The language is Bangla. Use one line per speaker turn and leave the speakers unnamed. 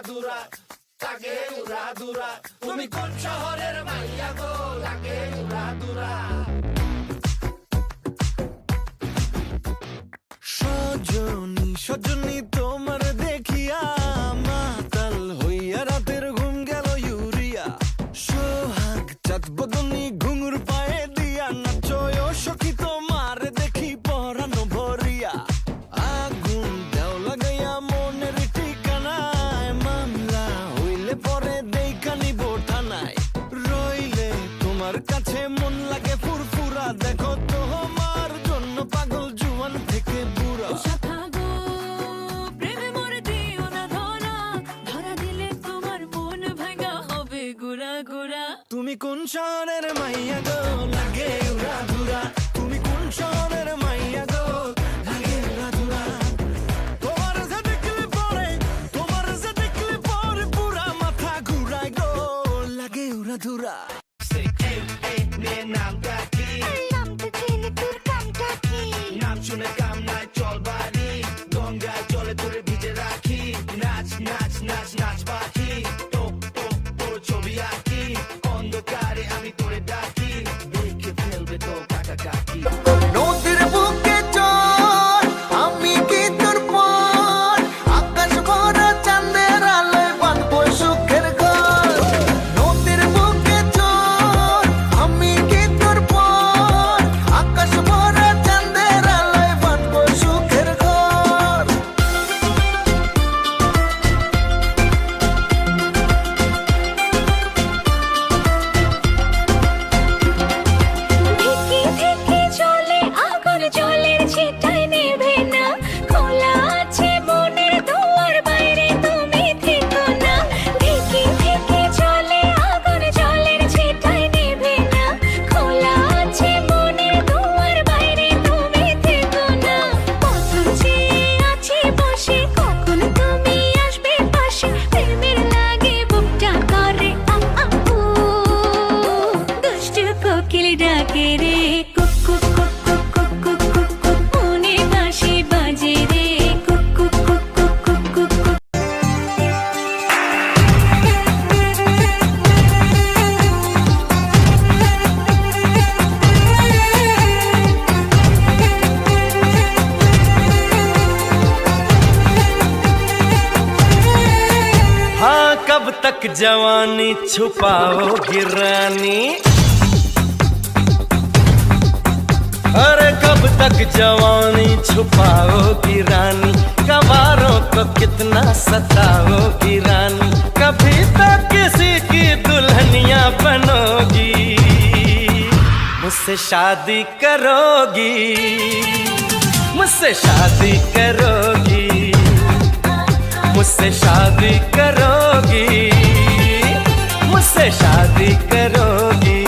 দুরা লাগে উড়া দুরা তুমি কোন শহরের মাইয়া গো লাগে উড়া দুরা
সজনী সজনী তোমার দেখিয়া মাতাল হইয়া রাতের ঘুম গেল ইউরিয়া সোহাগ চাঁদ বদনী ঘুঙুর পায়ে দিয়া নাচয় সখী তোমার দেখি পরানো ভরিয়া আগুন দেও লাগাইয়া মনের ঠিকানায় মামলা হইলে পরে দেখা নিব থানায় রইলে তোমার কাছে মন লাগে ফুরফুরা দেখো তোমার জন্য পাগল জুয়ান থেকে বুড়া তুমি কোন শহরের মাইয়া গো লাগে উড়া ধুরা তুমি কোন শহরের মাইয়া গো লাগে উড়া ধুরা তোমার যে দেখলে পরে পুরা মাথা ঘুরায় গো লাগে উড়া ধুরা
নাম শুনে কাম নাই চল বাড়ি গঙ্গায় চলে তোরে ভিজে রাখি নাচ নাচ নাচ নাচ পাখি তোর ছবি আঁকি অন্ধকারে আমি তোরে ডাকি দেখে ফেলবে তো কাকা কাকি
নদীর বুকে চল আমি কি তোর পর আকাশ ভরা চাঁদের আলোয় বাঁধবো সুখের ঘর নদীর বুকে চল আমি কি তোর পর আকাশ ভরা চাঁদের আলোয় বাঁধবো সুখের ঘর
ডাকে রে cook cook cook cook cook cook cook cook মনে বাঁশি বাজে রে cook cook cook cook cook cook cook
हाँ कब तक जवानी छुपाओगी रानी अरे कब तक जवानी छुपाओगी रानी कवारों को कितना सताओगी रानी कभी तक किसी की दुल्हनिया बनोगी मुझसे शादी करोगी मुझसे शादी करोगी मुझसे शादी करोगी मुझसे शादी करोगी